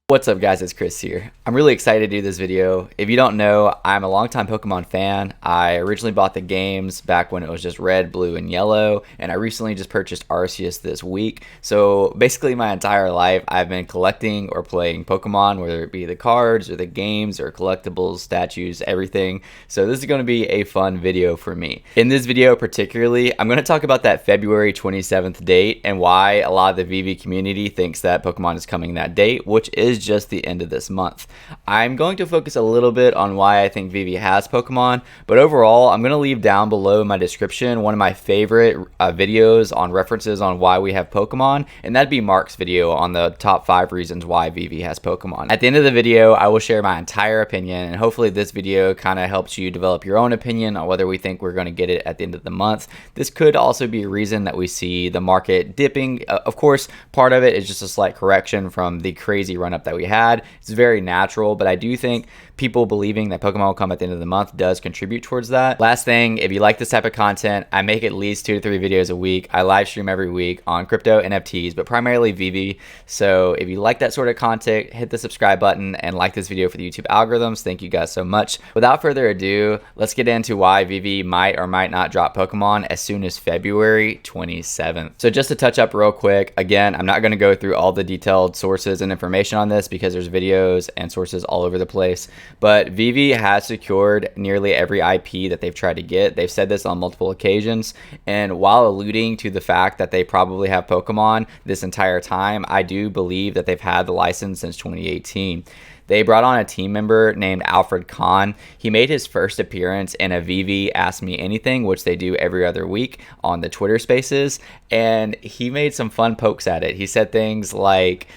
What's up guys, it's Chris here. I'm really excited to do this video. If you don't know, I'm a longtime Pokemon fan. I originally bought the games back when it was just red, blue, and yellow, and I recently just purchased Arceus this week. So basically my entire life I've been collecting or playing Pokemon, whether it be the cards or the games or collectibles, statues, everything. So this is going to be a fun video for me. In this video particularly, I'm going to talk about that February 27th date and why a lot of the Veve community thinks that Pokemon is coming that date, which is just the end of this month. I'm going to focus a little bit on why I think Veve has Pokemon, but overall I'm going to leave down below in my description one of my favorite videos on references on why we have Pokemon, and that'd be Mark's video on the top 5 reasons why Veve has Pokemon. At the end of the video I will share my entire opinion, and hopefully this video kind of helps you develop your own opinion on whether we think we're going to get it at the end of the month. This could also be a reason that we see the market dipping. Of course, part of it is just a slight correction from the crazy run up that we had. It's very natural, but I do think people believing that Pokemon will come at the end of the month does contribute towards that. Last thing, if you like this type of content, I make at least 2 to 3 videos a week. I live stream every week on crypto, NFTs, but primarily Veve. So if you like that sort of content, hit the subscribe button and like this video for the YouTube algorithms. Thank you guys so much. Without further ado, let's get into why Veve might or might not drop Pokemon as soon as February 27th. So just to touch up real quick, again, I'm not going to go through all the detailed sources and information on this because there's videos and sources all over the place. But Veve has secured nearly every IP that they've tried to get. They've said this on multiple occasions, and while alluding to the fact that they probably have Pokemon this entire time, I do believe that they've had the license since 2018. They brought on a team member named Alfred Khan. He made his first appearance in a Veve Ask Me Anything, which they do every other week on the Twitter Spaces, and he made some fun pokes at it. He said things like,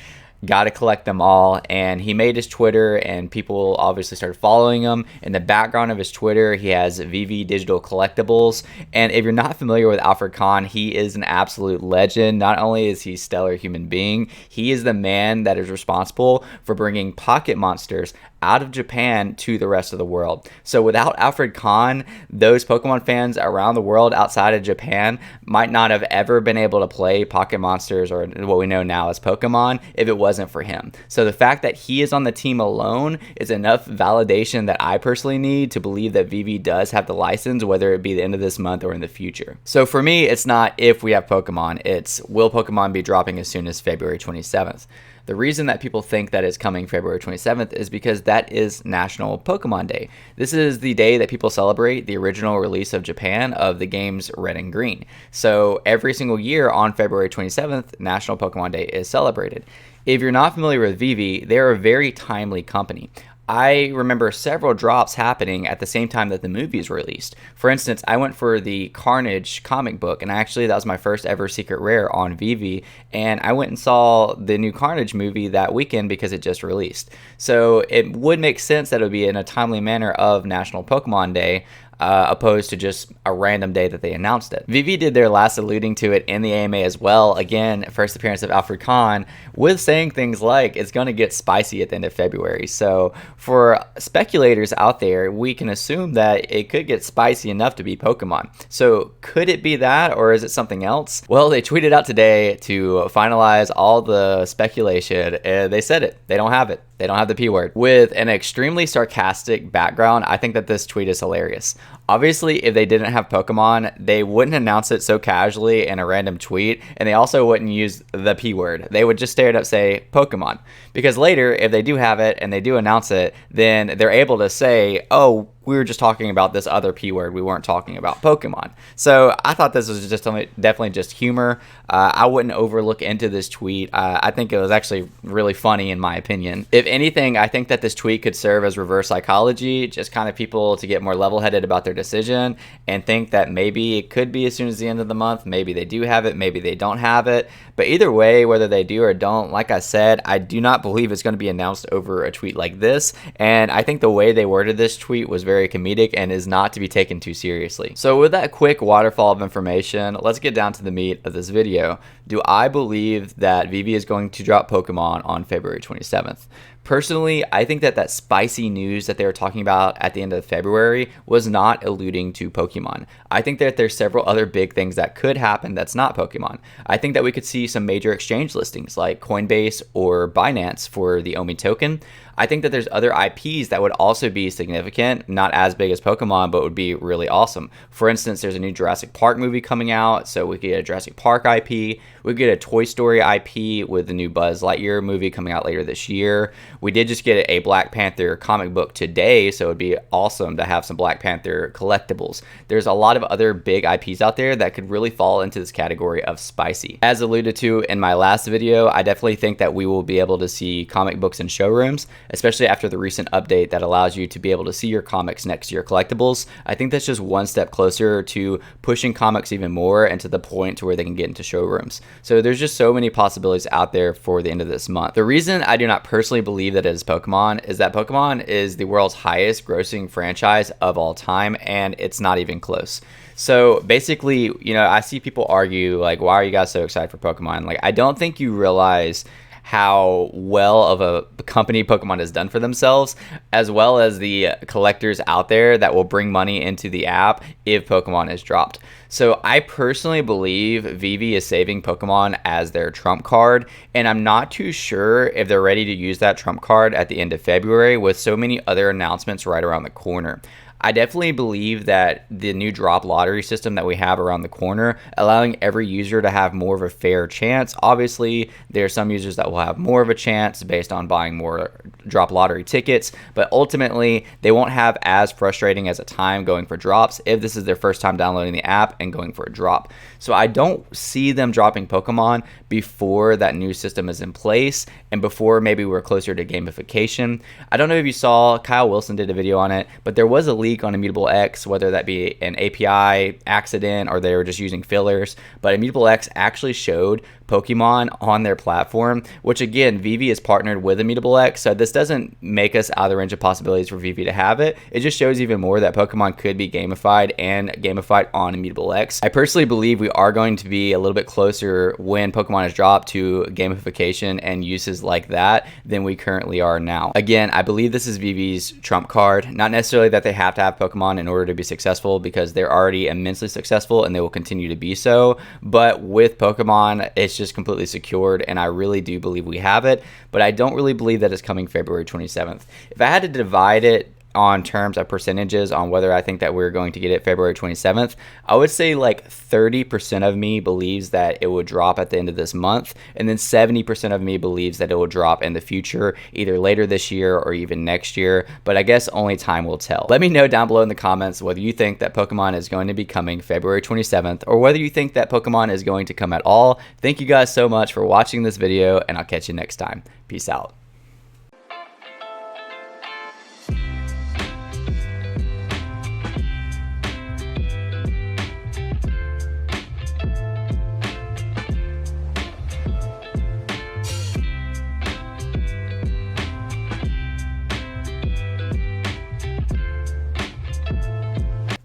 "Gotta collect them all," and he made his Twitter and people obviously started following him. In the background of his Twitter he has Veve Digital Collectibles, and if you're not familiar with Alfred Khan, he is an absolute legend. Not only is he a stellar human being, he is the man that is responsible for bringing pocket monsters out of Japan to the rest of the world. So without Alfred Khan, those Pokemon fans around the world outside of Japan might not have ever been able to play Pocket Monsters, or what we know now as Pokemon, if it wasn't for him. So the fact that he is on the team alone is enough validation that I personally need to believe that Veve does have the license, whether it be the end of this month or in the future. So for me, it's not if we have Pokemon, it's will Pokemon be dropping as soon as February 27th. The reason that people think that is coming February 27th is because that is National Pokemon Day. This is the day that people celebrate the original release of Japan of the games Red and Green. So every single year on February 27th, National Pokemon Day is celebrated. If you're not familiar with Veve, they're a very timely company. I remember several drops happening at the same time that the movies were released. For instance, I went for the Carnage comic book, and actually that was my first ever secret rare on Veve, and I went and saw the new Carnage movie that weekend because it just released. So it would make sense that it would be in a timely manner of National Pokemon Day, opposed to just a random day that they announced it. Veve did their last alluding to it in the AMA as well. Again, first appearance of Alfred Khan, with saying things like it's going to get spicy at the end of February. So for speculators out there, we can assume that it could get spicy enough to be Pokemon. So could it be that, or is it something else? Well, they tweeted out today to finalize all the speculation, and they said it. They don't have it. They don't have the P word. With an extremely sarcastic background, I think that this tweet is hilarious. Obviously, if they didn't have Pokemon, they wouldn't announce it so casually in a random tweet, and they also wouldn't use the P word. They would just straight up say Pokemon. Because later, if they do have it and they do announce it, then they're able to say, oh, we were just talking about this other P word. We weren't talking about Pokemon. So I thought this was just definitely just humor. I wouldn't overlook into this tweet. I think it was actually really funny in my opinion. If anything, I think that this tweet could serve as reverse psychology, just kind of people to get more level-headed about their decision and think that maybe it could be as soon as the end of the month. Maybe they do have it, maybe they don't have it. But either way, whether they do or don't, like I said, I do not believe it's going to be announced over a tweet like this. And I think the way they worded this tweet was very comedic and is not to be taken too seriously. So with that quick waterfall of information, let's get down to the meat of this video. Do I believe that Veve is going to drop Pokemon on February 27th? Personally, I think that that spicy news that they were talking about at the end of February was not alluding to Pokemon. I think that there's several other big things that could happen that's not Pokemon. I think that we could see some major exchange listings like Coinbase or Binance for the Omi token. I think that there's other IPs that would also be significant, not as big as Pokemon, but would be really awesome. For instance, there's a new Jurassic Park movie coming out, so we could get a Jurassic Park IP. We could get a Toy Story IP with the new Buzz Lightyear movie coming out later this year. We did just get a Black Panther comic book today, so it would be awesome to have some Black Panther collectibles. There's a lot of other big IPs out there that could really fall into this category of spicy. As alluded to in my last video, I definitely think that we will be able to see comic books in showrooms, especially after the recent update that allows you to be able to see your comics next to your collectibles. I think that's just one step closer to pushing comics even more and to the point to where they can get into showrooms. So there's just so many possibilities out there for the end of this month. The reason I do not personally believe that it is Pokemon is that Pokemon is the world's highest grossing franchise of all time, and it's not even close. So basically, you know, I see people argue like, why are you guys so excited for Pokemon? Like, I don't think you realize how well of a company Pokemon has done for themselves, as well as the collectors out there that will bring money into the app if Pokemon is dropped. So I personally believe Veve is saving Pokemon as their trump card, and I'm not too sure if they're ready to use that trump card at the end of February with so many other announcements right around the corner. I definitely believe that the new drop lottery system that we have around the corner, allowing every user to have more of a fair chance. Obviously, there are some users that will have more of a chance based on buying more drop lottery tickets, but ultimately, they won't have as frustrating as a time going for drops if this is their first time downloading the app and going for a drop. So I don't see them dropping Pokemon before that new system is in place and before maybe we're closer to gamification. I don't know if you saw, Kyle Wilson did a video on it, but there was a leak on Immutable X, whether that be an API accident or they were just using fillers, but Immutable X actually showed Pokemon on their platform, which again, Veve is partnered with Immutable X, so this doesn't make us out of the range of possibilities for Veve to have it. It just shows even more that Pokemon could be gamified and gamified on Immutable X. I personally believe we are going to be a little bit closer when Pokemon is dropped to gamification and uses like that than we currently are now. Again, I believe this is Veve's trump card. Not necessarily that they have to have Pokemon in order to be successful, because they're already immensely successful and they will continue to be so, but with Pokemon, it's just completely secured, and I really do believe we have it, but I don't really believe that it's coming February 27th. If I had to divide it on terms of percentages on whether I think that we're going to get it February 27th, I would say like 30% of me believes that it would drop at the end of this month, and then 70% of me believes that it will drop in the future, either later this year or even next year, but I guess only time will tell. Let me know down below in the comments whether you think that Pokemon is going to be coming February 27th or whether you think that Pokemon is going to come at all. Thank you guys so much for watching this video, and I'll catch you next time. Peace out.